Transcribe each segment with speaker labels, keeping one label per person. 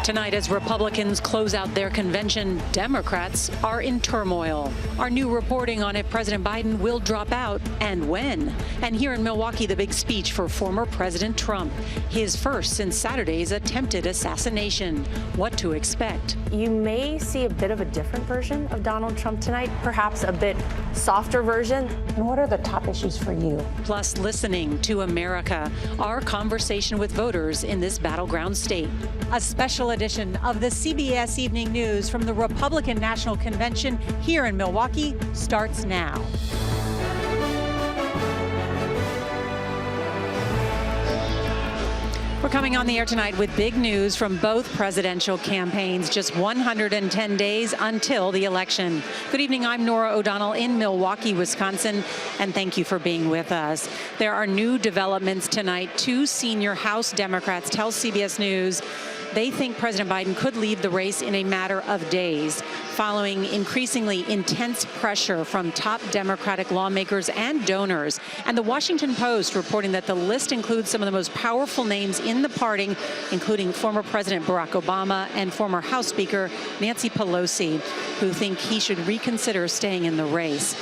Speaker 1: Tonight, as Republicans close out their convention, Democrats are in turmoil. Our new reporting on if President Biden will drop out and when. And here in Milwaukee, the big speech for former President Trump, his first since Saturday's attempted assassination. What to expect?
Speaker 2: You may see a bit of a different version of Donald Trump tonight, perhaps a bit softer version.
Speaker 3: And what are the top issues for you?
Speaker 1: Plus, listening to America, our conversation with voters in this battleground state.
Speaker 4: A special edition of the CBS Evening News from the Republican National Convention here in Milwaukee starts now. We're coming on the air tonight with big news from both presidential campaigns, just 110 days until the election. Good evening, I'm Norah O'Donnell in Milwaukee, Wisconsin, and thank you for being with us. There are new developments tonight. Two senior House Democrats tell CBS News they think President Biden could leave the race in a matter of days, following increasingly intense pressure from top Democratic lawmakers and donors. And the Washington Post reporting that the list includes some of the most powerful names in the party, including former President Barack Obama and former House Speaker Nancy Pelosi, who think he should reconsider staying in the race.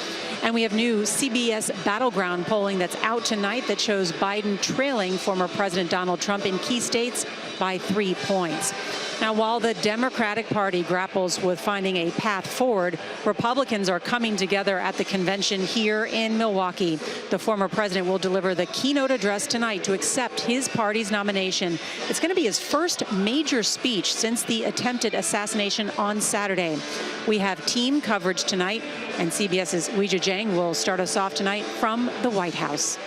Speaker 4: And we have new CBS battleground polling that's out tonight that shows Biden trailing former President Donald Trump in key states by 3 points. Now, while the Democratic Party grapples with finding a path forward, Republicans are coming together at the convention here in Milwaukee. The former president will deliver the keynote address tonight to accept his party's nomination. It's going to be his first major speech since the attempted assassination on Saturday. We have team coverage tonight, and CBS's Weijia Jiang will start us off tonight from the White House.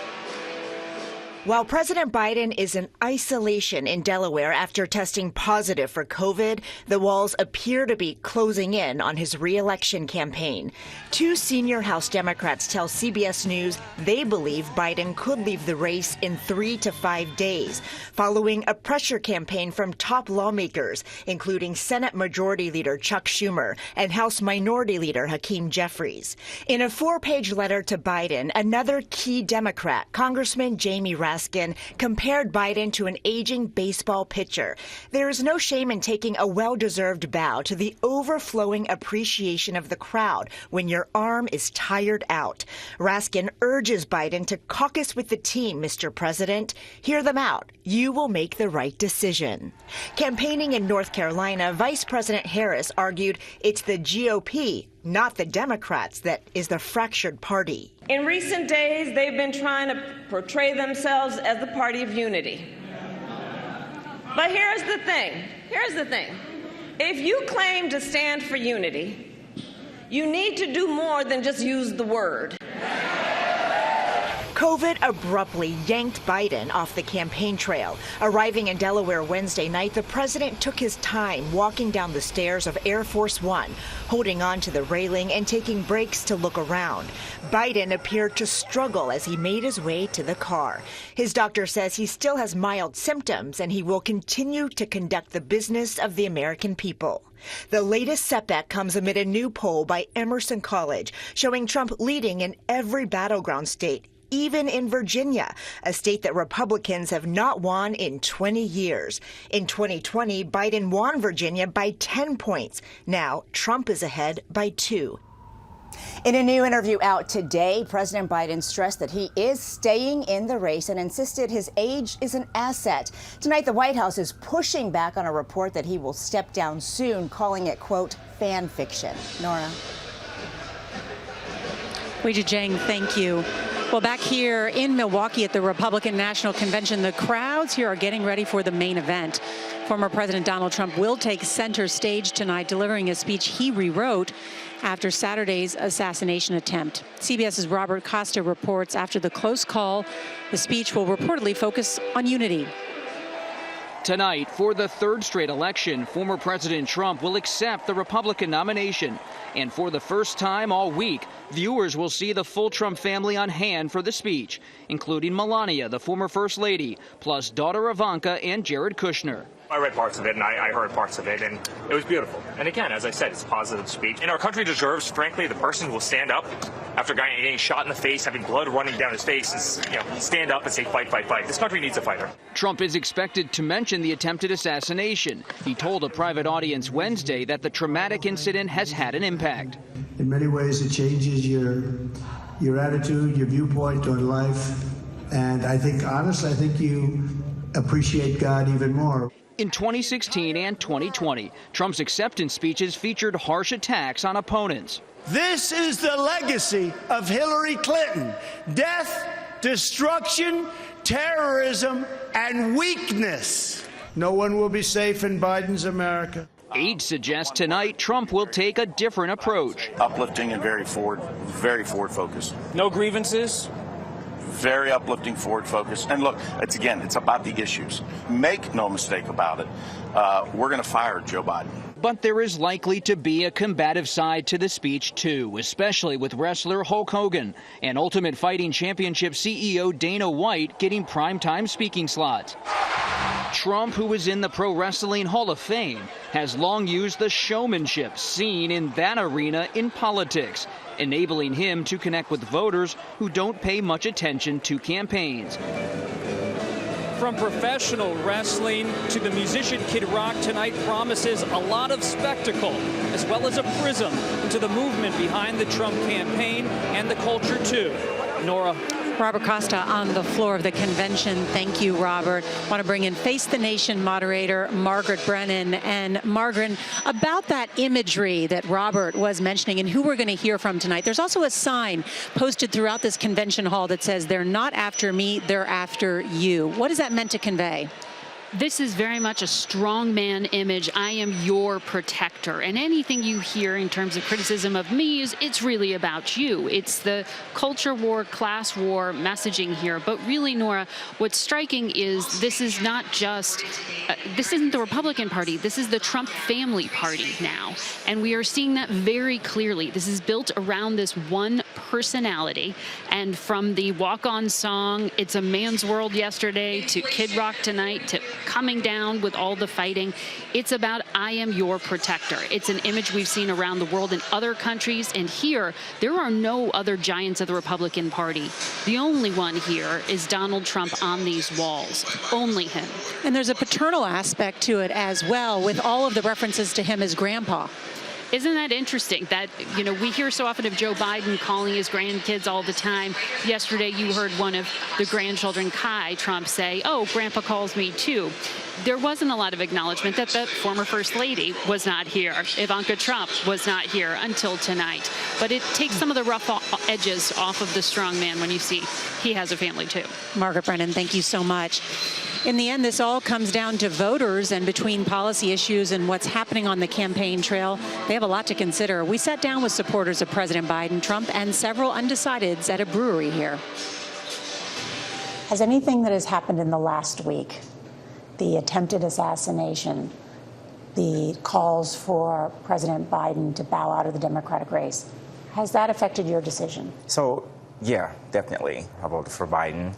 Speaker 5: While President Biden is in isolation in Delaware after testing positive for COVID, the walls appear to be closing in on his re-election campaign. Two senior House Democrats tell CBS News they believe Biden could leave the race in 3 to 5 days, following a pressure campaign from top lawmakers, including Senate Majority Leader Chuck Schumer and House Minority Leader Hakeem Jeffries. In a 4-page letter to Biden, another key Democrat, Congressman Jamie Raskin, compared Biden to an aging baseball pitcher. There is no shame in taking a well-deserved bow to the overflowing appreciation of the crowd when your arm is tired out. Raskin urges Biden to caucus with the team, Mr. President. Hear them out. You will make the right decision. Campaigning in North Carolina, Vice President Harris argued it's the GOP, not the Democrats, that is the fractured party.
Speaker 6: In recent days, they've been trying to portray themselves as the party of unity. But here's the thing. If you claim to stand for unity, you need to do more than just use the word.
Speaker 5: COVID abruptly yanked Biden off the campaign trail. Arriving in Delaware Wednesday night, the president took his time walking down the stairs of Air Force One, holding on to the railing and taking breaks to look around. Biden appeared to struggle as he made his way to the car. His doctor says he still has mild symptoms and he will continue to conduct the business of the American people. The latest setback comes amid a new poll by Emerson College showing Trump leading in every battleground state, even in Virginia, a state that Republicans have not won in 20 years. In 2020, Biden won Virginia by 10 points. Now, Trump is ahead by 2.
Speaker 3: In a new interview out today, President Biden stressed that he is staying in the race and insisted his age is an asset. Tonight, the White House is pushing back on a report that he will step down soon, calling it, quote, fan fiction. Nora.
Speaker 1: Weijia Jiang, thank you. Well, back here in Milwaukee at the Republican National Convention, the crowds here are getting ready for the main event. Former President Donald Trump will take center stage tonight, delivering a speech he rewrote after Saturday's assassination attempt. CBS's Robert Costa reports after the close call, the speech will reportedly focus on unity.
Speaker 7: Tonight, for the third straight election, former President Trump will accept the Republican nomination. And for the first time all week, viewers will see the full Trump family on hand for the speech, including Melania, the former First Lady, plus daughter Ivanka and Jared Kushner.
Speaker 8: I read parts of it and I heard parts of it, and it was beautiful. And again, as I said, it's a positive speech. And our country deserves, frankly, the person who will stand up after getting shot in the face, having blood running down his face, and stand up and say, fight, fight, fight. This country needs a fighter.
Speaker 7: Trump is expected to mention the attempted assassination. He told a private audience Wednesday that the traumatic incident has had an impact.
Speaker 9: In many ways, it changes your attitude, your viewpoint on life. And I think, honestly, I think you appreciate God even more.
Speaker 7: In 2016 and 2020, Trump's acceptance speeches featured harsh attacks on opponents.
Speaker 9: This is the legacy of Hillary Clinton. Death, destruction, terrorism, and weakness. No one will be safe in Biden's America.
Speaker 7: Aides suggest tonight Trump will take a different approach.
Speaker 10: Uplifting and very forward focused.
Speaker 8: No grievances?
Speaker 10: Very uplifting, forward focus. And look, it's about the issues. Make no mistake about it. We're going to fire Joe Biden.
Speaker 7: But there is likely to be a combative side to the speech, too, especially with wrestler Hulk Hogan and Ultimate Fighting Championship CEO Dana White getting primetime speaking slots. Trump, who is in the Pro Wrestling Hall of Fame, has long used the showmanship seen in that arena in politics, enabling him to connect with voters who don't pay much attention to campaigns.
Speaker 11: From professional wrestling to the musician Kid Rock tonight promises a lot of spectacle, as well as a prism into the movement behind the Trump campaign and the culture, too. Nora.
Speaker 1: Robert Costa on the floor of the convention. Thank you, Robert. I want to bring in Face the Nation moderator Margaret Brennan. And Margaret, about that imagery that Robert was mentioning and who we're going to hear from tonight, there's also a sign posted throughout this convention hall that says, "They're not after me, they're after you." What is that meant to convey?
Speaker 12: This is very much a strongman image. I am your protector. And anything you hear in terms of criticism of me it's really about you. It's the culture war, class war messaging here. But really, Nora, what's striking is this is not just, this isn't the Republican Party. This is the Trump family party now. And we are seeing that very clearly. This is built around this one personality. And from the walk-on song, It's a Man's World yesterday, to Kid Rock tonight, to coming down with all the fighting, it's about I am your protector. It's an image we've seen around the world in other countries, and here there are no other giants of the Republican Party. The only one here is Donald Trump on these walls. Only him.
Speaker 1: And there's a paternal aspect to it as well, with all of the references to him as grandpa.
Speaker 12: Isn't that interesting that, we hear so often of Joe Biden calling his grandkids all the time. Yesterday, you heard one of the grandchildren, Kai, Trump say, "Oh, grandpa calls me too." There wasn't a lot of acknowledgement that the former First Lady was not here. Ivanka Trump was not here until tonight. But it takes some of the rough edges off of the strong man when you see he has a family too.
Speaker 1: Margaret Brennan, thank you so much. In the end, this all comes down to voters, and between policy issues and what's happening on the campaign trail, they have a lot to consider. We sat down with supporters of President Biden, Trump, and several undecideds at a brewery here. Has anything that has happened in the last week, the attempted assassination, the calls for President Biden to bow out of the Democratic race, has that affected your decision?
Speaker 13: So, yeah, definitely. I voted for Biden.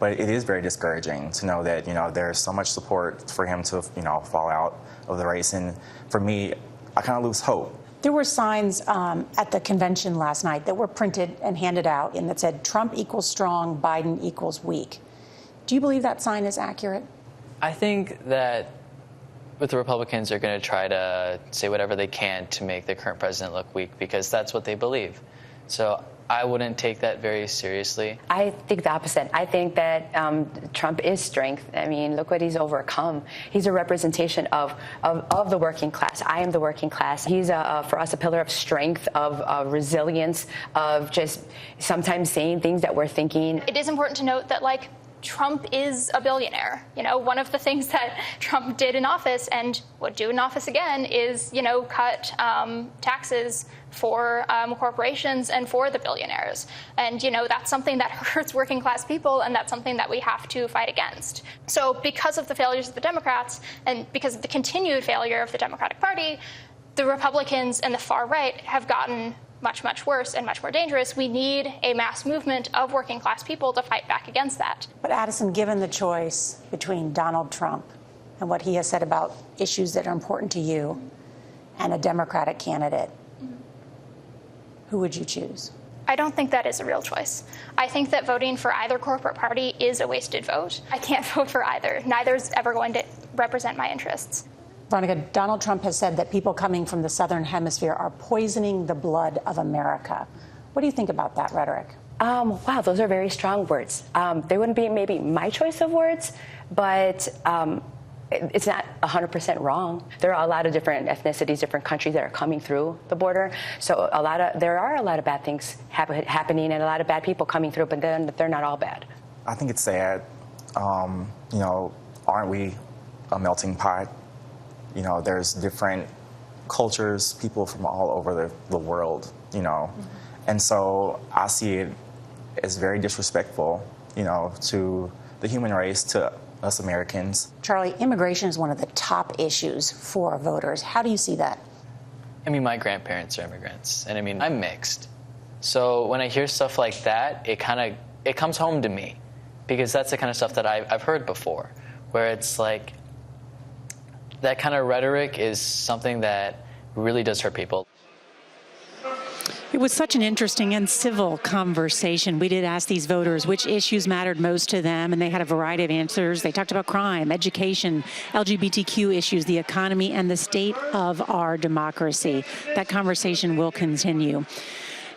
Speaker 13: But it is very discouraging to know that, there's so much support for him to, fall out of the race. And for me, I kind of lose hope.
Speaker 1: There were signs at the convention last night that were printed and handed out and that said Trump equals strong, Biden equals weak. Do you believe that sign is accurate?
Speaker 14: I think that with the Republicans, they're going to try to say whatever they can to make the current president look weak because that's what they believe. So I wouldn't take that very seriously.
Speaker 15: I think the opposite. I think that Trump is strength. I mean, look what he's overcome. He's a representation of the working class. I am the working class. He's, for us, a pillar of strength, of resilience, of just sometimes saying things that we're thinking.
Speaker 16: It is important to note that, Trump is a billionaire. One of the things that Trump did in office and would do in office again is, cut taxes for corporations and for the billionaires. And, that's something that hurts working class people, and that's something that we have to fight against. So because of the failures of the Democrats and because of the continued failure of the Democratic Party, the Republicans and the far right have gotten much, much worse and much more dangerous. We need a mass movement of working class people to fight back against that.
Speaker 1: But Addison, given the choice between Donald Trump and what he has said about issues that are important to you and a Democratic candidate, who would you choose?
Speaker 16: I don't think that is a real choice. I think that voting for either corporate party is a wasted vote. I can't vote for either. Neither's ever going to represent my interests.
Speaker 1: Veronica, Donald Trump has said that people coming from the Southern Hemisphere are poisoning the blood of America. What do you think about that rhetoric?
Speaker 15: Wow, those are very strong words. They wouldn't be maybe my choice of words, but it's not 100% wrong. There are a lot of different ethnicities, different countries that are coming through the border. So there are a lot of bad things happening and a lot of bad people coming through, but then they're not all bad.
Speaker 13: I think it's sad. You know, aren't we a melting pot? You know, there's different cultures, people from all over the world, you know. Mm-hmm. And so I see it as very disrespectful, you know, to the human race, to us Americans.
Speaker 1: Charlie, immigration is one of the top issues for voters. How do you see that?
Speaker 14: I mean, my grandparents are immigrants, and I mean, I'm mixed. So when I hear stuff like that, it comes home to me, because that's the kind of stuff that I've heard before, where it's like that kind of rhetoric is something that really does hurt people.
Speaker 4: It was such an interesting and civil conversation. We did ask these voters which issues mattered most to them, and they had a variety of answers. They talked about crime, education, LGBTQ issues, the economy, and the state of our democracy. That conversation will continue.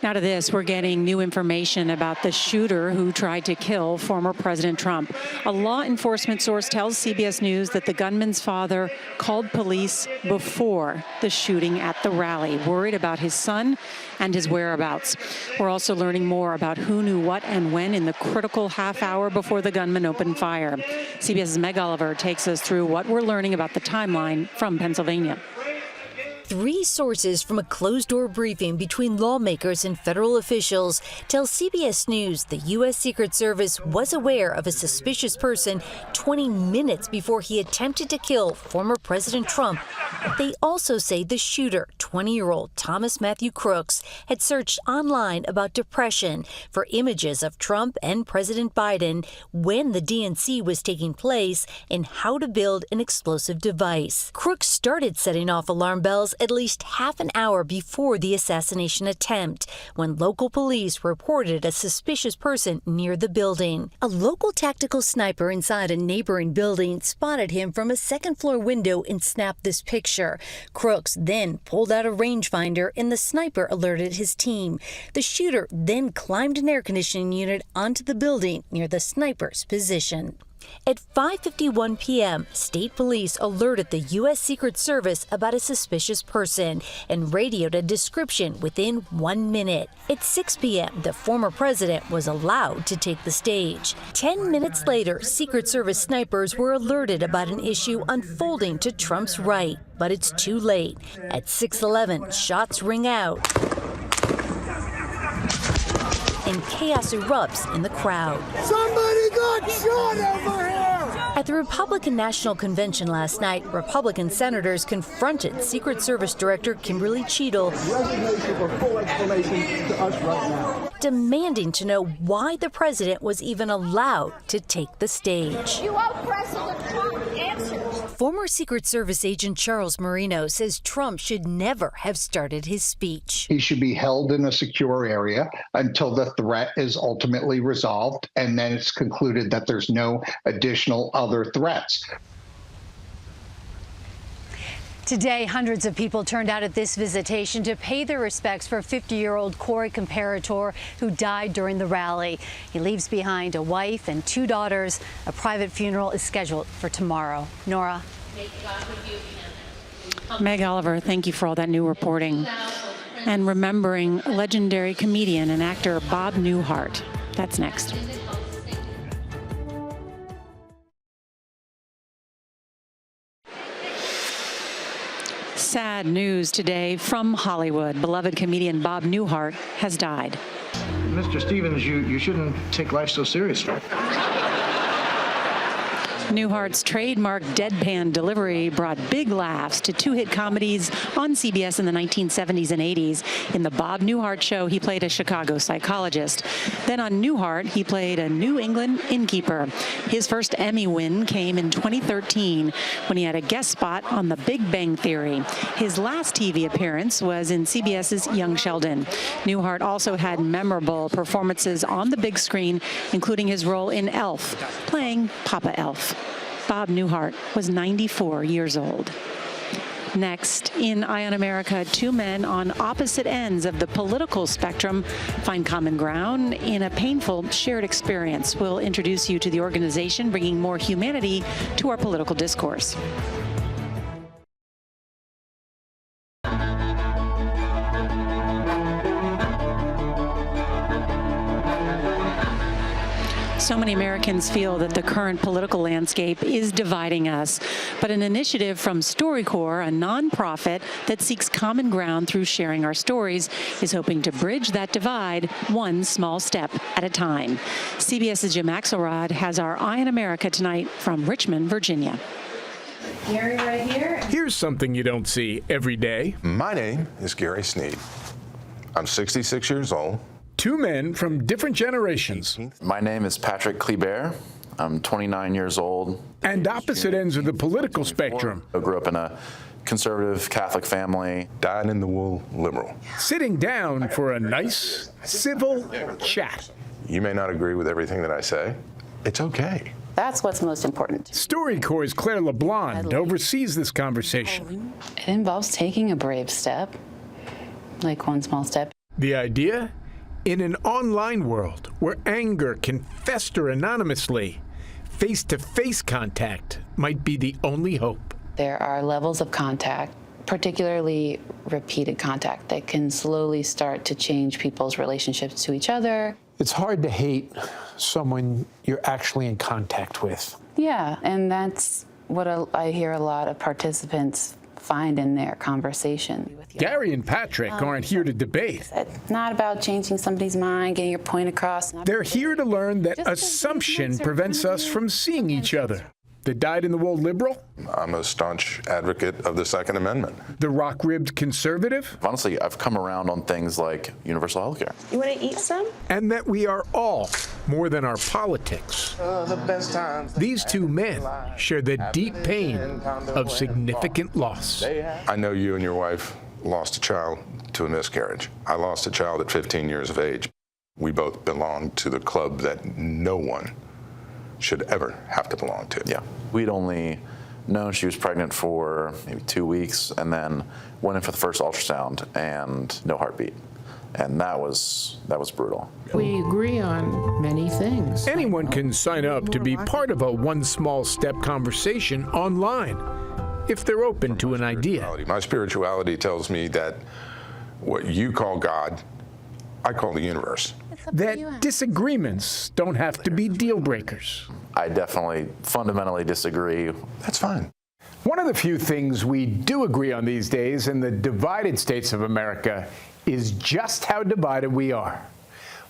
Speaker 4: Now to this, we're getting new information about the shooter who tried to kill former President Trump. A law enforcement source tells CBS News that the gunman's father called police before the shooting at the rally, worried about his son and his whereabouts. We're also learning more about who knew what and when in the critical half hour before the gunman opened fire. CBS's Meg Oliver takes us through what we're learning about the timeline from Pennsylvania.
Speaker 17: 3 sources from a closed-door briefing between lawmakers and federal officials tell CBS News the U.S. Secret Service was aware of a suspicious person 20 minutes before he attempted to kill former President Trump. They also say the shooter, 20-year-old Thomas Matthew Crooks, had searched online about depression for images of Trump and President Biden when the DNC was taking place and how to build an explosive device. Crooks started setting off alarm bells at least half an hour before the assassination attempt, when local police reported a suspicious person near the building. A local tactical sniper inside a neighboring building spotted him from a second-floor window and snapped this picture. Crooks then pulled out a rangefinder and the sniper alerted his team. The shooter then climbed an air conditioning unit onto the building near the sniper's position. At 5:51 p.m., state police alerted the U.S. Secret Service about a suspicious person and radioed a description within 1 minute. At 6 p.m., the former president was allowed to take the stage. 10 minutes later, Secret Service snipers were alerted about an issue unfolding to Trump's right. But it's too late. At 6:11, shots ring out, and chaos erupts in the crowd.
Speaker 18: Somebody got shot over here!
Speaker 17: At the Republican National Convention last night, Republican senators confronted Secret Service Director Kimberly Cheadle,
Speaker 18: Resignation or full explanation to us right now,
Speaker 17: demanding to know why the president was even allowed to take the stage.
Speaker 18: You owe President Trump answers.
Speaker 17: Former Secret Service agent Charles Marino says Trump should never have started his speech.
Speaker 19: He should be held in a secure area until the threat is ultimately resolved, and then it's concluded that there's no additional other threats.
Speaker 20: Today, hundreds of people turned out at this visitation to pay their respects for 50-year-old Corey Comparator, who died during the rally. He leaves behind a wife and 2 daughters. A private funeral is scheduled for tomorrow. Nora.
Speaker 4: Meg Oliver, thank you for all that new reporting. And remembering legendary comedian and actor Bob Newhart. That's next. Sad news today from Hollywood. Beloved comedian Bob Newhart has died.
Speaker 21: Mr. Stevens, you shouldn't take life so seriously.
Speaker 1: Newhart's trademark deadpan delivery brought big laughs to two-hit comedies on CBS in the 1970s and 80s. In The Bob Newhart Show, he played a Chicago psychologist. Then on Newhart, he played a New England innkeeper. His first Emmy win came in 2013 when he had a guest spot on The Big Bang Theory. His last TV appearance was in CBS's Young Sheldon. Newhart also had memorable performances on the big screen, including his role in Elf, playing Papa Elf. Bob Newhart was 94 years old. Next, in Eye on America, two men on opposite ends of the political spectrum find common ground in a painful shared experience. We'll introduce you to the organization bringing more humanity to our political discourse. So many Americans feel that the current political landscape is dividing us. But an initiative from StoryCorps, a nonprofit that seeks common ground through sharing our stories, is hoping to bridge that divide one small step at a time. CBS's Jim Axelrod has our Eye on America tonight from Richmond, Virginia.
Speaker 21: Gary right here. Here's something you don't see every day.
Speaker 22: My name is Gary Sneed. I'm 66 years old.
Speaker 21: Two men from different generations.
Speaker 23: My name is Patrick Kleber. I'm 29 years old.
Speaker 21: And opposite ends of the political spectrum.
Speaker 23: I grew up in a conservative Catholic family.
Speaker 22: Dyed-in-the-wool liberal.
Speaker 21: Sitting down for a nice, civil chat.
Speaker 22: You may not agree with everything that I say. It's okay.
Speaker 24: That's what's most important.
Speaker 21: StoryCorps' Claire LeBlond oversees this conversation.
Speaker 24: It involves taking a brave step, like one small step.
Speaker 21: The idea? In an online world where anger can fester anonymously, face-to-face contact might be the only hope.
Speaker 24: There are levels of contact, particularly repeated contact, that can slowly start to change people's relationships to each other.
Speaker 25: It's hard to hate someone you're actually in contact with.
Speaker 24: Yeah, and that's what I hear a lot of participants find in their conversation.
Speaker 21: Gary and Patrick aren't here to debate.
Speaker 24: It's not about changing somebody's mind, getting your point across.
Speaker 21: They're here to learn that assumption prevents us from seeing each other. The dyed-in-the-wool liberal?
Speaker 22: I'm a staunch advocate of the Second Amendment.
Speaker 21: The rock-ribbed conservative?
Speaker 23: Honestly, I've come around on things like universal health care.
Speaker 26: You want to eat some?
Speaker 21: And that we are all more than our politics. These two men share the deep pain of significant loss.
Speaker 22: I know you and your wife lost a child to a miscarriage. I lost a child at 15 years of age. We both belong to the club that no one should ever have to belong to.
Speaker 23: Yeah. We'd only known she was pregnant for maybe 2 weeks and then went in for the first ultrasound and no heartbeat. And that was brutal.
Speaker 27: We agree on many things.
Speaker 21: Anyone can sign up to be part of a one small step conversation online if they're open to an idea.
Speaker 22: My spirituality tells me that what you call God, I call the universe.
Speaker 21: That disagreements don't have to be deal breakers.
Speaker 23: I definitely fundamentally disagree.
Speaker 22: That's fine.
Speaker 21: One of the few things we do agree on these days in the divided states of America is just how divided we are.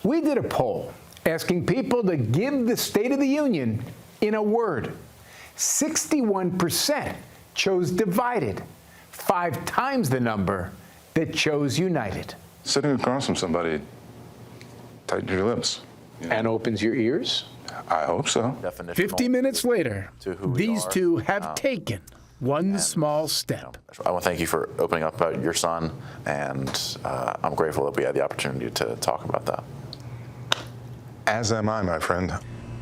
Speaker 21: We did a poll asking people to give the State of the Union in a word. 61% chose divided, 5 times the number that chose united.
Speaker 22: Sitting across from somebody, tighten your lips.
Speaker 21: And opens your ears?
Speaker 22: I hope so.
Speaker 21: 50 minutes later, these two have taken one small step.
Speaker 23: I want to thank you for opening up about your son, and I'm grateful that we had the opportunity to talk about that.
Speaker 22: As am I, my friend.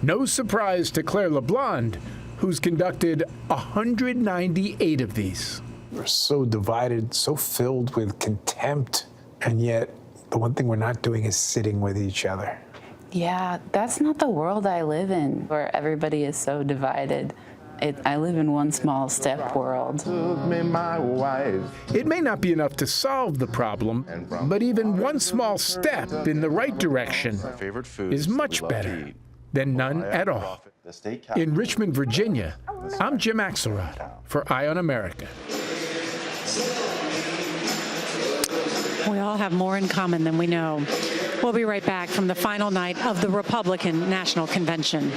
Speaker 21: No surprise to Claire LeBlond, who's conducted 198 of these.
Speaker 25: We're so divided, so filled with contempt, and yet the one thing we're not doing is sitting with each other.
Speaker 24: Yeah, that's not the world I live in, where everybody is so divided. I live in one small step world.
Speaker 21: It may not be enough to solve the problem, but even one small step in the right direction is much better than none at all. In Richmond, Virginia, I'm Jim Axelrod for Eye on America. We all have more in common than we know. We'll be right back from the final night of the Republican National Convention.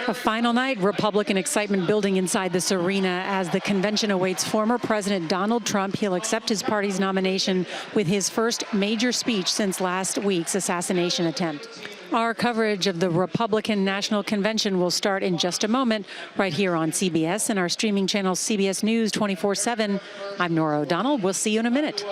Speaker 1: A final night, Republican excitement building inside this arena as the convention awaits former President Donald Trump. He'll accept his party's nomination with his first major speech since last week's assassination attempt. Our coverage of the Republican National Convention will start in just a moment right here on CBS and our streaming channel CBS News 24/7. I'm Nora O'Donnell. We'll see you in a minute.